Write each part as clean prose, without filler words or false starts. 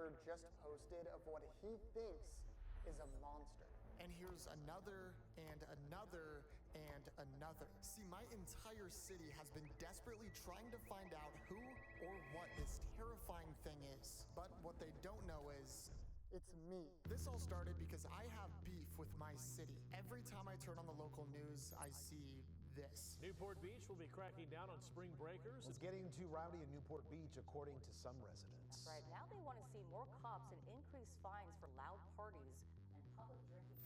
neighbor just posted of what he thinks is a monster. And here's another and another and another. See, my entire city has been desperately trying to find out who or what this terrifying thing is. But what they don't know is, It's me. this all started because I have beef with my city. Every time I turn on the local news, I see this. Newport Beach will be cracking down on spring breakers. It's getting too rowdy in Newport Beach, according to some residents. Right now, they want to see more cops and increased fines for loud parties and public drinking.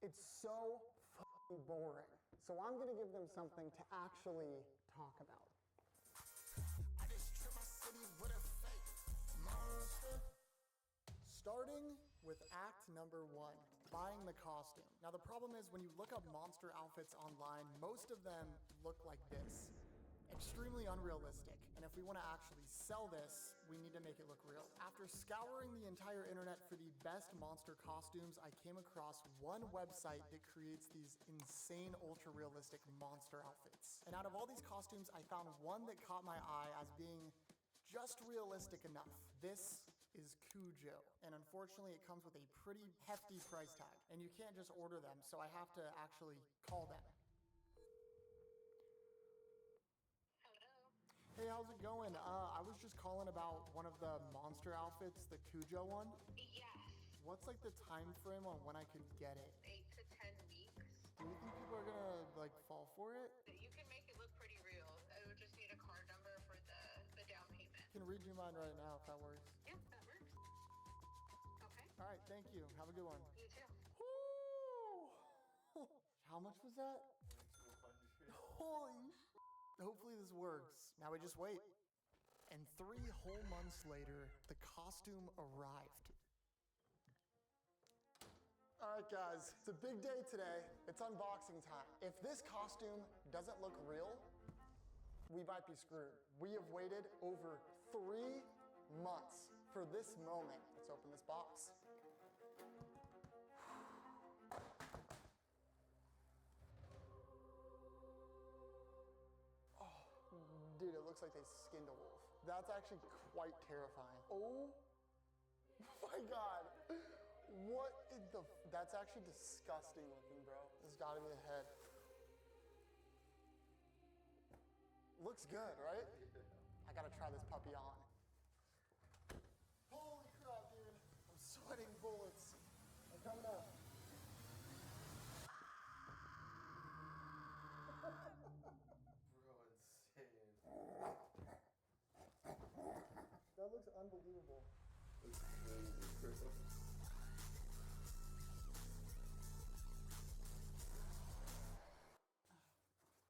It's so fucking boring. So I'm gonna give them something to actually talk about. I just trip my city with a fake monster. Starting with act number 1, buying the costume. Now the problem is when you look up monster outfits online, most of them look like this. Extremely unrealistic. And if we want to actually sell this, we need to make it look real. After scouring the entire internet for the best monster costumes, I came across one website that creates these insane ultra realistic monster outfits. And out of all these costumes, I found one that caught my eye as being just realistic enough. This is Cujo, and unfortunately it comes with a pretty hefty price tag, and you can't just order them, so I have to actually call them. Hello. Hey, how's it going? I was just calling about one of the monster outfits, the Cujo one. Yes, What's like the time frame on when I could get it? 8 to 10 weeks. Do you think people are gonna like fall for it? You can make it look pretty real. I would just need a card number for the down payment. I can read you mine right now if that works. Yeah, that works. Okay. All right, thank you. Have a good one. You too. Woo! How much was that? Holy sh**. Hopefully this works. Now we just wait. And 3 whole months later, the costume arrived. All right, guys, it's a big day today. It's unboxing time. If this costume doesn't look real, we might be screwed. We have waited over 3 months for this moment. Let's open this box. Oh, dude, it looks like they skinned a wolf. That's actually quite terrifying. Oh my God. What in the, that's actually disgusting looking, bro. This has gotta be the head. Looks good, right? I gotta try this puppy on. Holy crap, dude. I'm sweating bullets. I'm coming up. Bro, insane. That looks unbelievable. It's crazy, bro.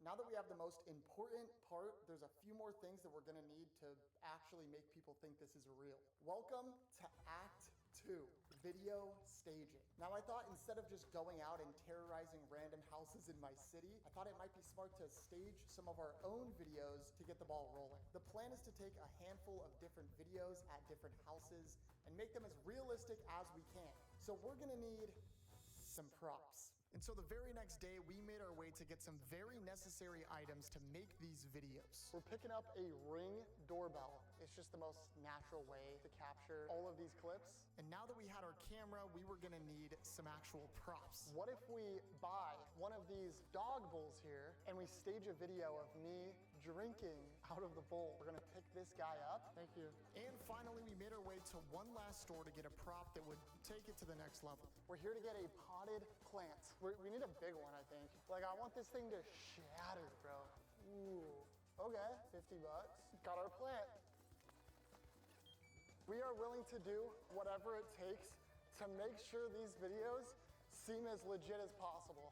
Now that we have the most important part, there's a few more things that we're gonna need to actually make people think this is real. Welcome to Act 2, video staging. Now I thought instead of just going out and terrorizing random houses in my city, I thought it might be smart to stage some of our own videos to get the ball rolling. The plan is to take a handful of different videos at different houses and make them as realistic as we can. So we're gonna need some props. And so the very next day, we made our way to get some very necessary items to make these videos. We're picking up a Ring doorbell. It's just the most natural way to capture all of these clips. And now that we had our camera, we were gonna need some actual props. What if we buy one of these dog bowls here and we stage a video of me drinking out of the bowl? We're gonna pick this guy up. Thank you. And finally, we made our way to one last store to get a prop that would take it to the next level. We're here to get a potted plant. We need a big one, I think. Like, I want this thing to shatter, bro. Ooh, okay, 50 bucks. Got our plant. We are willing to do whatever it takes to make sure these videos seem as legit as possible.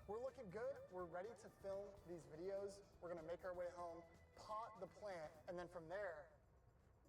We're looking good. We're ready to film these videos. We're gonna make our way home, pot the plant, and then from there,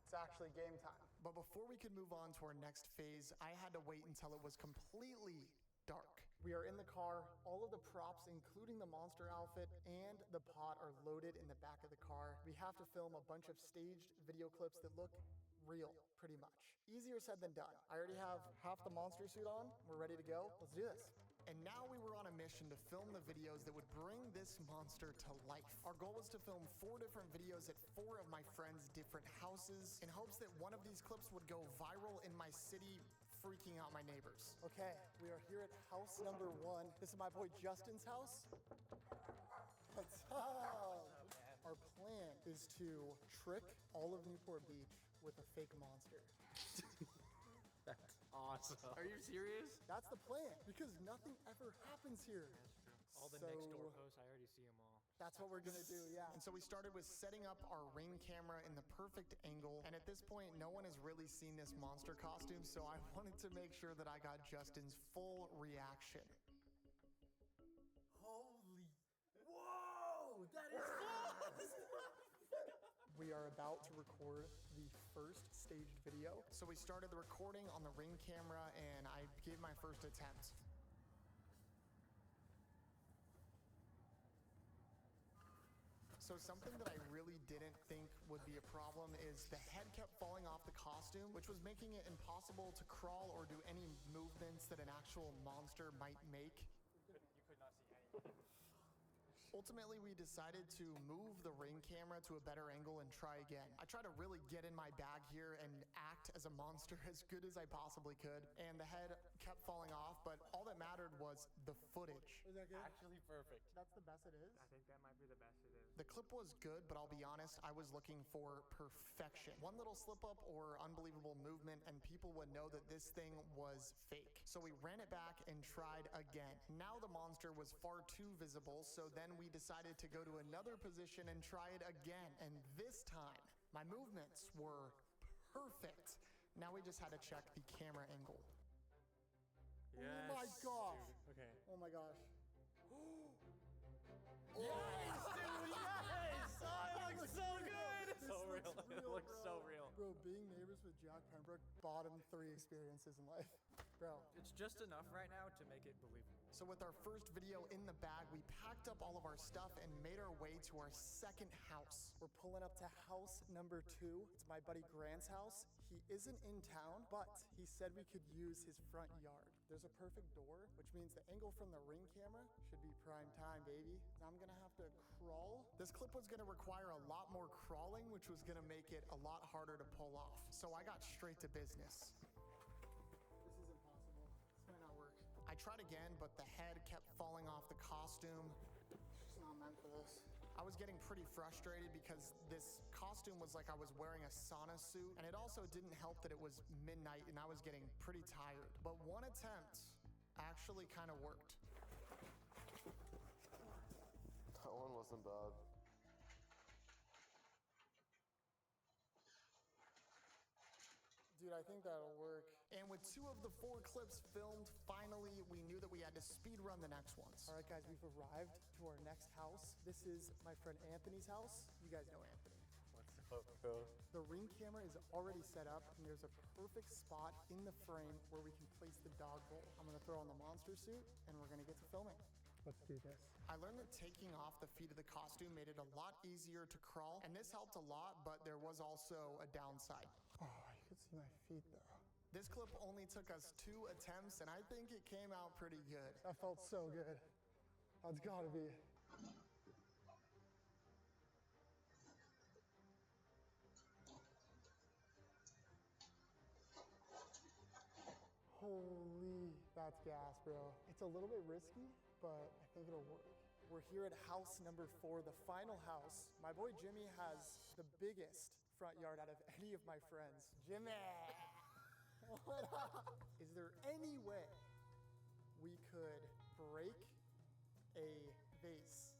it's actually game time. But before we could move on to our next phase, I had to wait until it was completely dark. We are in the car. All of the props, including the monster outfit and the pot, are loaded in the back of the car. We have to film a bunch of staged video clips that look real, pretty much. Easier said than done. I already have half the monster suit on. We're ready to go. Let's do this. And now we were on a mission to film the videos that would bring this monster to life. Our goal was to film 4 different videos at 4 of my friends' different houses in hopes that one of these clips would go viral in my city, freaking out my neighbors. Okay, we are here at house number 1. This is my boy Justin's house. What's up? Our plan is to trick all of Newport Beach with a fake monster. That's awesome. Are you serious? That's the plan, because nothing ever happens here. All the next door posts, I already see them all. That's what we're gonna do, yeah. And so we started with setting up our Ring camera in the perfect angle. And at this point, no one has really seen this monster costume, so I wanted to make sure that I got Justin's full reaction. Holy. Whoa! That is We are about to record the first staged video. So we started the recording on the Ring camera, and I gave my first attempt. So something that I really didn't think would be a problem is the head kept falling off the costume, which was making it impossible to crawl or do any movements that an actual monster might make. You could not see anything. Ultimately, we decided to move the Ring camera to a better angle and try again. I tried to really get in my bag here and act as a monster as good as I possibly could, and the head kept falling off, but all that mattered was the footage. Was that good? actually perfect. That's the best it is? I think that might be the best it is. The clip was good, but I'll be honest, I was looking for perfection. One little slip up or unbelievable movement, and people would know that this thing was fake. So we ran it back and tried again. Now the monster was far too visible, so then we decided to go to another position and try it again. And this time, my movements were perfect. Now we just had to check the camera angle. Oh my gosh. Dude. Okay. Oh my gosh. Yes, dude, yes! Oh, it looks so good! This So looks real. It looks bro. so real. Bro, being neighbors with Jack Pembroke, bottom 3 experiences in life. Bro. It's just enough right now to make it believable. So with our first video in the bag, we packed up all of our stuff and made our way to our second house. We're pulling up to house number 2. It's my buddy Grant's house. He isn't in town, but he said we could use his front yard. There's a perfect door, which means the angle from the Ring camera should be prime time, baby. Now I'm gonna have to crawl. This clip was gonna require a lot more crawling, which was gonna make it a lot harder to pull off. So I got straight to business. This is impossible. This might not work. I tried again, but the head kept falling off the costume. It's not meant for this. I was getting pretty frustrated because this costume was like I was wearing a sauna suit, and it also didn't help that it was midnight and I was getting pretty tired. But one attempt actually kind of worked. That one wasn't bad. Dude, I think that'll work. And with 2 of the 4 clips filmed, finally, we knew that we had to speed run the next ones. All right, guys, we've arrived to our next house. This is my friend Anthony's house. You guys know Anthony. What's up, bro? The Ring camera is already set up, and there's a perfect spot in the frame where we can place the dog bowl. I'm gonna throw on the monster suit, and we're gonna get to filming. Let's do this. I learned that taking off the feet of the costume made it a lot easier to crawl, and this helped a lot, but there was also a downside. Oh, you can see my feet, though. This clip only took us 2 attempts, and I think it came out pretty good. That felt so good. That's gotta be. Holy, that's gas, bro. It's a little bit risky, but I think it'll work. We're here at house number 4, the final house. My boy Jimmy has the biggest front yard out of any of my friends. Jimmy! What up? Is there any way we could break a vase?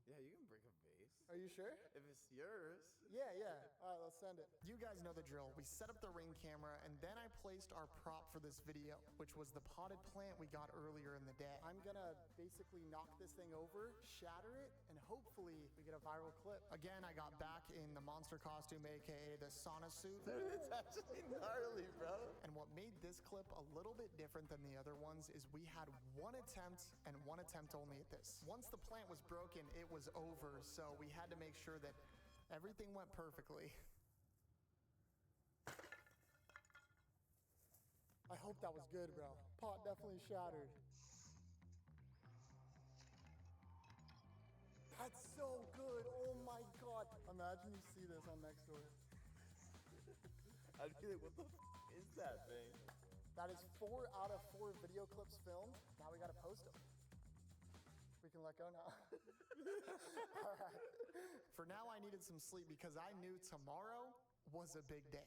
Yeah, you can break a vase. Are you sure? If it's yours. Yeah, yeah. All right, let's send it. You guys know the drill. We set up the Ring camera, and then I placed our prop for this video, which was the potted plant we got earlier in the day. I'm gonna basically knock this thing over, shatter it, and hopefully we get a viral clip. Again, I got back in the monster costume, aka the sauna suit. Dude, it's actually gnarly, bro. And what made this clip a little bit different than the other ones is we had 1 attempt and 1 attempt only at this. Once the plant was broken, it was over, so we had to make sure that everything went perfectly. I hope that was good, bro. Pot definitely shattered. That's so good. Oh my god. Imagine you see this on Nextdoor. I'd be like, what the is that thing? That is 4 out of 4 video clips filmed. Now we gotta post them. We can let go now. All right. For now, I needed some sleep because I knew tomorrow was a big day.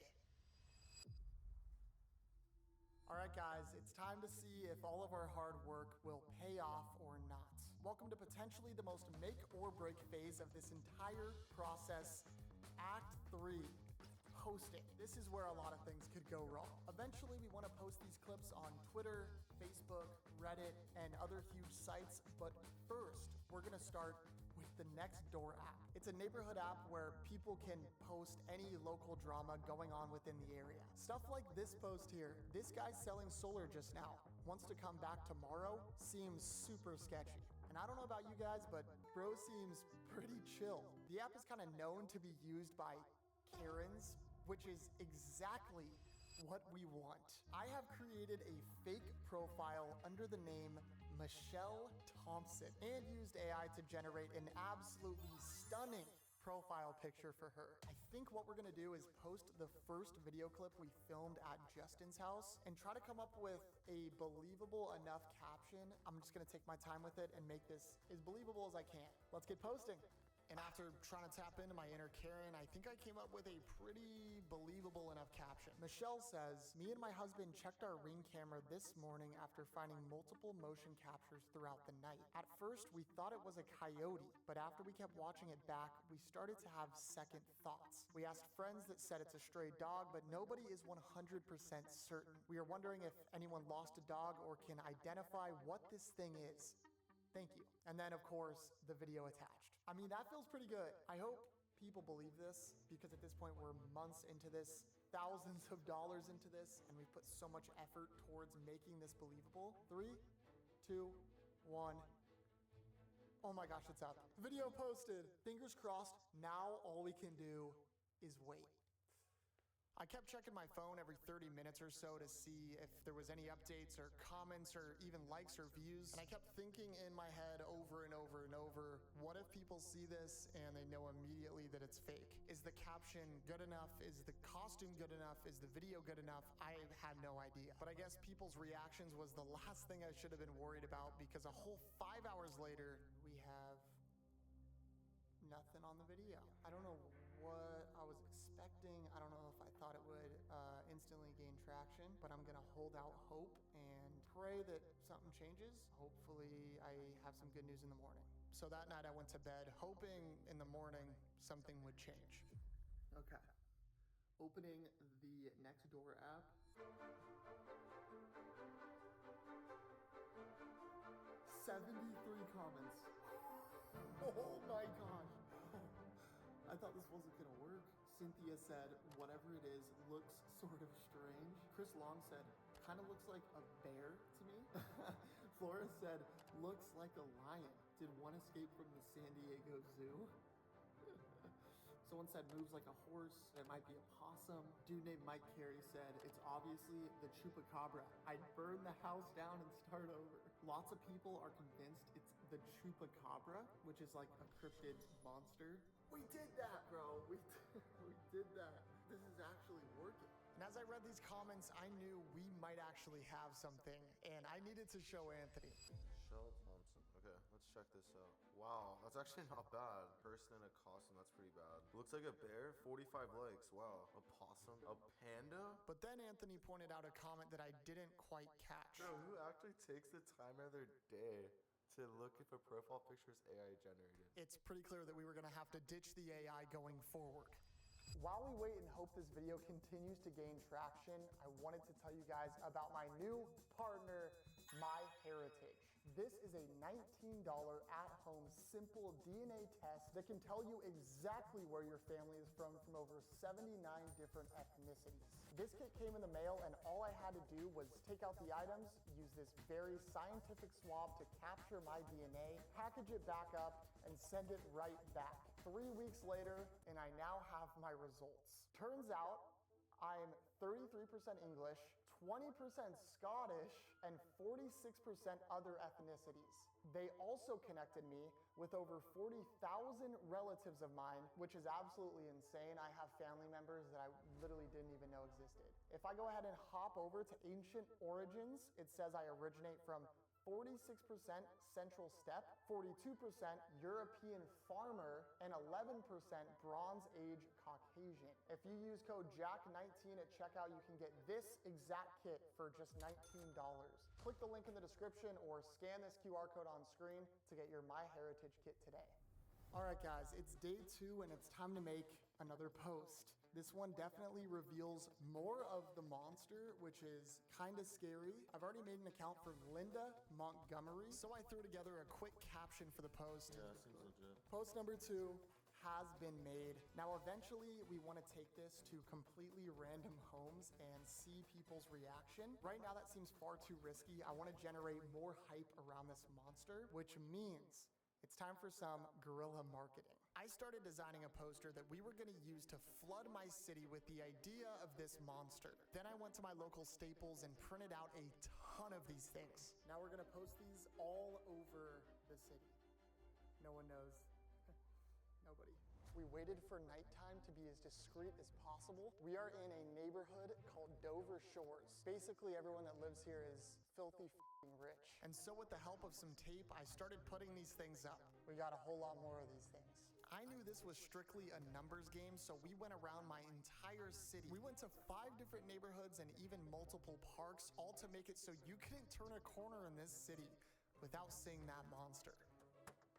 All right, guys, it's time to see if all of our hard work will pay off or not. Welcome to potentially the most make or break phase of this entire process, Act 3. Posting. This is where a lot of things could go wrong. Eventually, we want to post these clips on Twitter, Facebook, Reddit, and other huge sites. But first, we're going to start with the Nextdoor app. It's a neighborhood app where people can post any local drama going on within the area. Stuff like this post here. This guy selling solar just now wants to come back tomorrow. Seems super sketchy. And I don't know about you guys, but bro seems pretty chill. The app is kind of known to be used by Karens, which is exactly what we want. I have created a fake profile under the name Michelle Thompson and used AI to generate an absolutely stunning profile picture for her. I think what we're gonna do is post the first video clip we filmed at Justin's house and try to come up with a believable enough caption. I'm just gonna take my time with it and make this as believable as I can. Let's get posting. And after trying to tap into my inner Karen, I think I came up with a pretty believable enough caption. Michelle says, me and my husband checked our Ring camera this morning after finding multiple motion captures throughout the night. At first, we thought it was a coyote, but after we kept watching it back, we started to have second thoughts. We asked friends that said it's a stray dog, but nobody is 100% certain. We are wondering if anyone lost a dog or can identify what this thing is. Thank you. And then, of course, the video attached. I mean, that feels pretty good. I hope people believe this because at this point we're months into this, thousands of dollars into this, and we put so much effort towards making this believable. 3, 2, 1. Oh my gosh, it's up. Video posted. Fingers crossed. Now all we can do is wait. I kept checking my phone every 30 minutes or so to see if there was any updates or comments or even likes or views. And I kept thinking in my head over and over and over, what if people see this and they know immediately that it's fake? Is the caption good enough? Is the costume good enough? Is the video good enough? I had no idea. But I guess people's reactions was the last thing I should have been worried about because a whole 5 hours later, we have nothing on the video. I don't know what I was expecting. I don't know if I thought it would instantly gain traction, but I'm gonna hold out hope and pray that something changes. Hopefully I have some good news in the morning. So that night I went to bed hoping in the morning something would change. Okay. Opening the Nextdoor app. 73 comments. Oh my gosh. I thought this wasn't gonna work. Cynthia said, whatever it is, looks sort of strange. Chris Long said, kind of looks like a bear to me. Flora said, looks like a lion. Did one escape from the San Diego Zoo? Someone said, moves like a horse. It might be a possum. Dude named Mike Carey said, it's obviously the chupacabra. I'd burn the house down and start over. Lots of people are convinced it's the chupacabra, which is like a cryptid monster. We did that, bro. We did that. This is actually working. And as I read these comments, I knew we might actually have something, and I needed to show Anthony. Michelle Thompson. Okay, let's check this out. Wow, that's actually not bad. Person in a costume, that's pretty bad. Looks like a bear, 45 likes. Wow. A possum, a panda? But then Anthony pointed out a comment that I didn't quite catch. Bro, who actually takes the time out of their day to look if a profile picture is AI generated? It's pretty clear that we were gonna have to ditch the AI going forward. While we wait and hope this video continues to gain traction, I wanted to tell you guys about my new partner, MyHeritage. This is a $19 at-home simple DNA test that can tell you exactly where your family is from over 79 different ethnicities. This kit came in the mail and all I had to do was take out the items, use this very scientific swab to capture my DNA, package it back up, and send it right back. 3 weeks later, and I now have my results. Turns out, I'm 33% English, 20% Scottish, and 46% other ethnicities. They also connected me with over 40,000 relatives of mine, which is absolutely insane. I have family members that I literally didn't even know existed. If I go ahead and hop over to ancient origins, it says I originate from 46% Central Steppe, 42% European farmer, and 11% Bronze Age Caucasian. If you use code JACK19 at checkout, you can get this exact kit for just $19. Click the link in the description or scan this QR code on screen to get your MyHeritage kit today. All right, guys, it's day 2 and it's time to make another post. This one definitely reveals more of the monster, which is kind of scary. I've already made an account for Linda Montgomery, so I threw together a quick caption for the post. Yeah, seems legit. Post number 2 has been made. Now, eventually, we want to take this to completely random homes and see people's reaction. Right now, that seems far too risky. I want to generate more hype around this monster, which means it's time for some guerrilla marketing. I started designing a poster that we were going to use to flood my city with the idea of this monster. Then I went to my local Staples and printed out a ton of these things. Now we're going to post these all over the city. No one knows. Nobody. We waited for nighttime to be as discreet as possible. We are in a neighborhood called Dover Shores. Basically, everyone that lives here is filthy f***ing rich. And so with the help of some tape, I started putting these things up. We got a whole lot more of these things. I knew this was strictly a numbers game, so we went around my entire city. We went to 5 different neighborhoods and even multiple parks, all to make it so you couldn't turn a corner in this city without seeing that monster.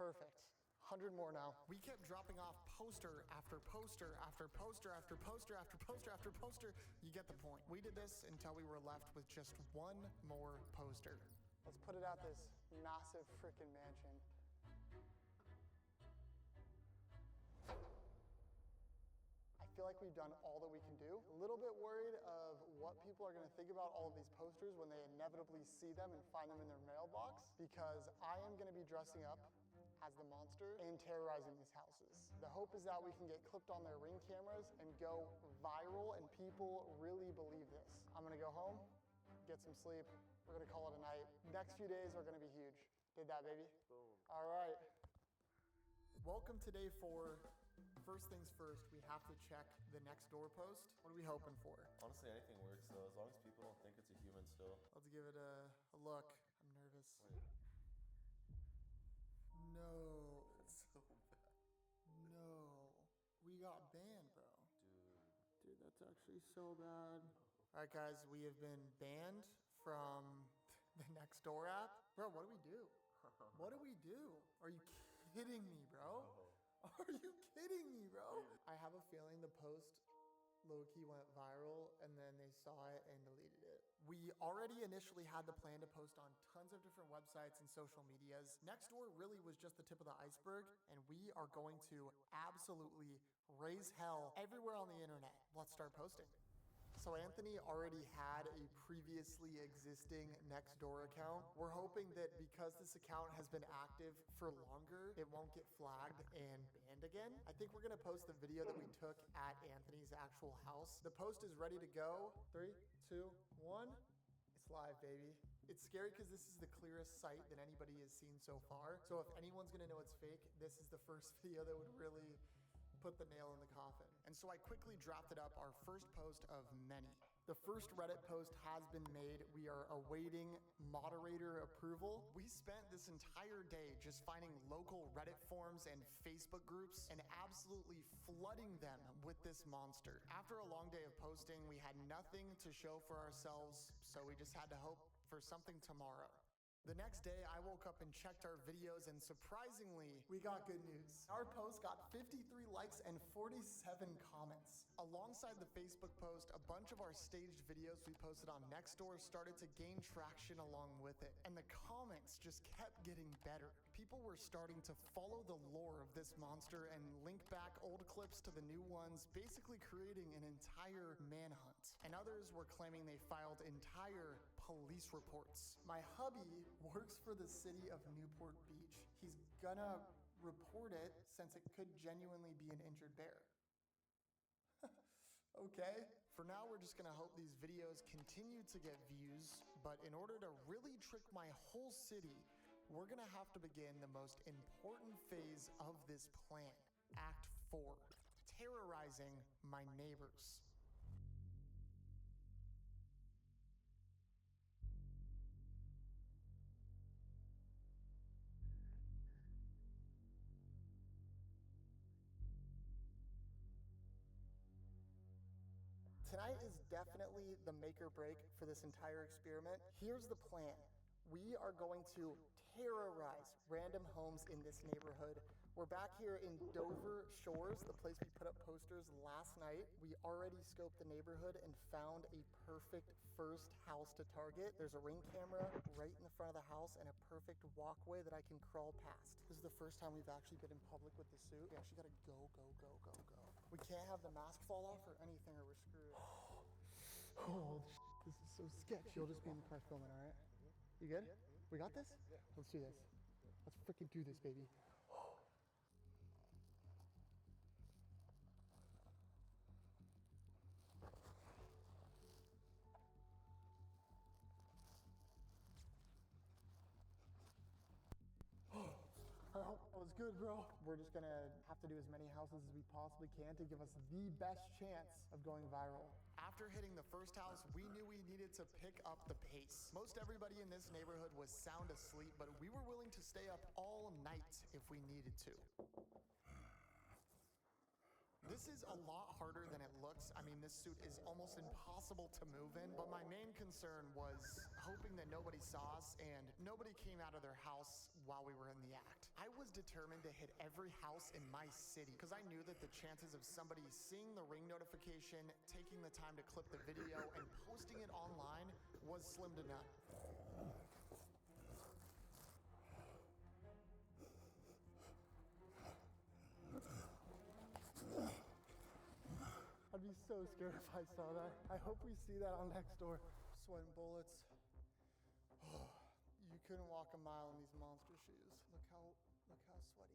Perfect. 100 more now. We kept dropping off poster after poster after poster after poster after poster after poster. You get the point. We did this until we were left with just one more poster. Let's put it at this massive frickin' mansion. I feel like we've done all that we can do. A little bit worried of what people are going to think about all of these posters when they inevitably see them and find them in their mailbox, because I am going to be dressing up as the monster and terrorizing these houses. The hope is that we can get clipped on their Ring cameras and go viral and people really believe this. I'm going to go home, get some sleep. We're going to call it a night. Next few days are going to be huge. Did that, baby? Boom. All right. Welcome to day 4. First things first, we have to check the next door post. What are we hoping for? Honestly, anything works though, as long as people don't think it's a human still. Let's give it a look. I'm nervous. Wait. No. That's so bad. No. We got banned, bro. Dude. Dude, that's actually so bad. All right, guys, we have been banned from the Nextdoor app. Bro, what do we do? What do we do? Are you kidding me, bro? Are you kidding me, bro? I have a feeling the post low-key went viral and then they saw it and deleted it. We already initially had the plan to post on tons of different websites and social medias. Nextdoor really was just the tip of the iceberg, and we are going to absolutely raise hell everywhere on the internet. Let's start posting. So Anthony already had a previously existing Nextdoor account. We're hoping that because this account has been active for longer, it won't get flagged and banned again. I think we're gonna post the video that we took at Anthony's actual house. The post is ready to go. 3, 2, 1. It's live, baby. It's scary because this is the clearest sight that anybody has seen so far. So if anyone's gonna know it's fake, this is the first video that would really put the nail in the coffin. And so I quickly drafted up our first post of many. The first Reddit post has been made. We are awaiting moderator approval. We spent this entire day just finding local Reddit forums and Facebook groups and absolutely flooding them with this monster. After a long day of posting, we had nothing to show for ourselves, so we just had to hope for something tomorrow. The next day, I woke up and checked our videos, and surprisingly, we got good news. Our post got 53 likes and 47 comments. Alongside the Facebook post, a bunch of our staged videos we posted on Nextdoor started to gain traction along with it, and the comments just kept getting better. People were starting to follow the lore of this monster and link back old clips to the new ones, basically creating an entire manhunt. And others were claiming they filed entire police reports. My hubby works for the city of Newport Beach. He's gonna report it since it could genuinely be an injured bear. Okay. For now, we're just gonna hope these videos continue to get views, but in order to really trick my whole city, we're gonna have to begin the most important phase of this plan, Act 4, terrorizing my neighbors. Tonight is definitely the make or break for this entire experiment. Here's the plan. We are going to terrorize random homes in this neighborhood. We're back here in Dover Shores, the place we put up posters last night. We already scoped the neighborhood and found a perfect first house to target. There's a ring camera right in the front of the house and a perfect walkway that I can crawl past. This is the first time we've actually been in public with the suit. We actually gotta go. We can't have the mask fall off or anything or we're screwed. Oh, this is so sketchy. You'll just be in the car filming, all right? You good? We got this? Let's do this. Let's freaking do this, baby. That was good, bro. We're just gonna have to do as many houses as we possibly can to give us the best chance of going viral. After hitting the first house, we knew we needed to pick up the pace. Most everybody in this neighborhood was sound asleep, but we were willing to stay up all night if we needed to. This is a lot harder than it looks. I mean, this suit is almost impossible to move in, but my main concern was hoping that nobody saw us and nobody came out of their house while we were in the act. I was determined to hit every house in my city because I knew that the chances of somebody seeing the ring notification, taking the time to clip the video, and posting it online was slim to none. I'd be so scared if I saw that. I hope we see that on next door. Sweating bullets. You couldn't walk a mile in these monster shoes. Look how sweaty I am, bro.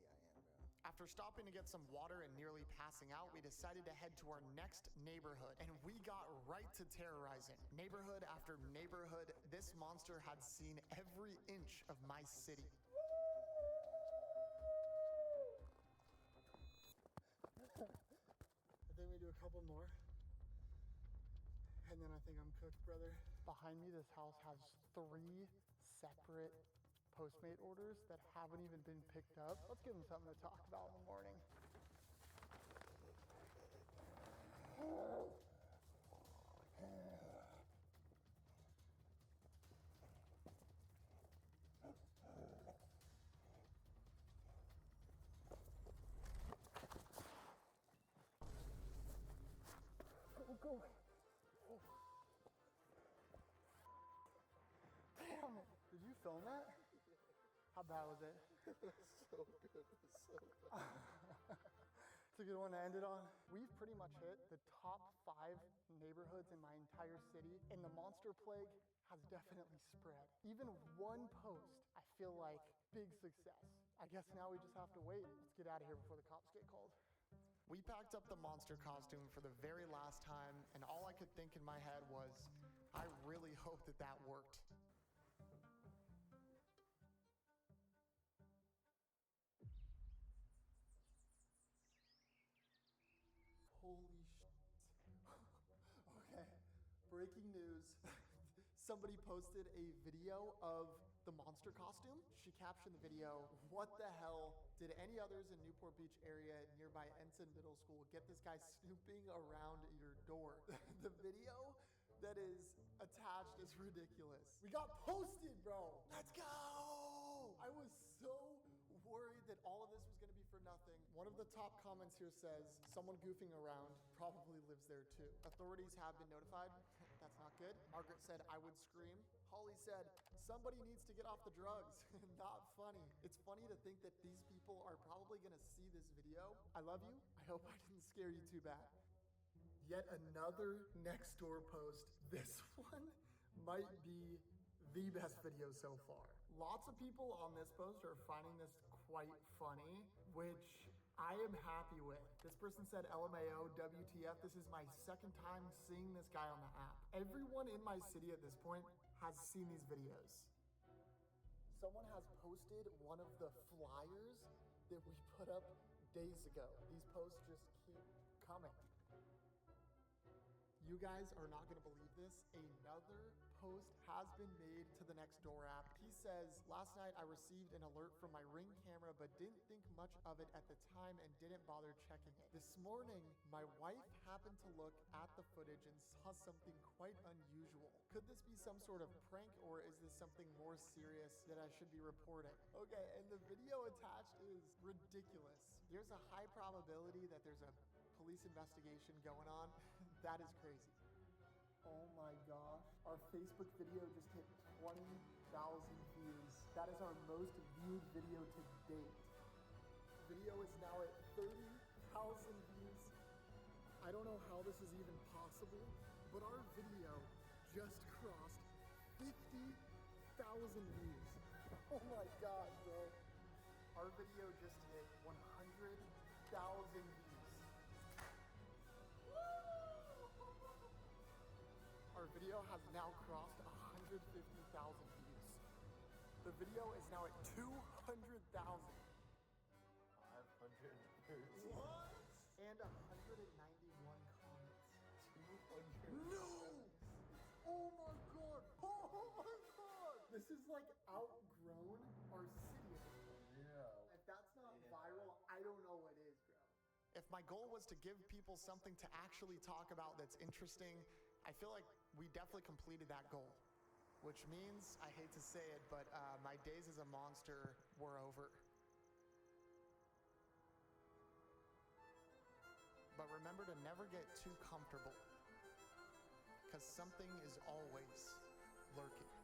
After stopping to get some water and nearly passing out, we decided to head to our next neighborhood, and we got right to terrorizing. Neighborhood after neighborhood, this monster had seen every inch of my city. I think we do a couple more. And then I think I'm cooked, brother. Behind me, this house has 3 separate Postmate orders that haven't even been picked up. Let's give them something to talk about in the morning. Go. Oh. Damn it. Did you film that? How bad was it? So good. So good. It's a good one to end it on. We've pretty much hit the top 5 neighborhoods in my entire city, and the monster plague has definitely spread. Even one post, I feel like big success. I guess now we just have to wait. Let's get out of here before the cops get called. We packed up the monster costume for the very last time, and all I could think in my head was, I really hope that that worked. Holy shit. Okay, breaking news. Somebody posted a video of the monster costume. She captioned the video, "What the hell did any others in Newport Beach area nearby Ensign Middle School get this guy snooping around your door?" The video that is attached is ridiculous. We got posted, bro. Let's go. I was so worried that all of this was going to be for nothing. One of the top comments here says, "Someone goofing around probably lives there too. Authorities have been notified." That's not good. Margaret said, "I would scream." Holly said, "Somebody needs to get off the drugs." Not funny. It's funny to think that these people are probably going to see this video. I love you. I hope I didn't scare you too bad. Yet another next door post. This one might be the best video so far. Lots of people on this post are finding this quite funny, which I am happy with. This person said LMAO, WTF, this is my second time seeing this guy on the app. Everyone in my city at this point has seen these videos. Someone has posted one of the flyers that we put up days ago. These posts just keep coming. You guys are not gonna believe this. Another post has been made to the Nextdoor app. He says, last night I received an alert from my Ring camera, but didn't think much of it at the time and didn't bother checking it. This morning, my wife happened to look at the footage and saw something quite unusual. Could this be some sort of prank, or is this something more serious that I should be reporting? Okay, and the video attached is ridiculous. There's a high probability that there's a police investigation going on. That is crazy. Oh my gosh. Our Facebook video just hit 20,000 views. That is our most viewed video to date. Video is now at 30,000 views. I don't know how this is even possible, but our video just crossed 50,000 views. Oh my god, bro. Our video just hit 100,000 views. Our video has now crossed 150,000 views. The video is now at 200,000. 530. What? And 191 comments. 200. No! Oh my god! Oh my god! This is like outgrown our city at this point. Yeah. If that's not viral, I don't know what is, bro. If my goal was to give people something to actually talk about that's interesting, I feel like we definitely completed that goal. Which means, I hate to say it, but my days as a monster were over. But remember to never get too comfortable, because something is always lurking.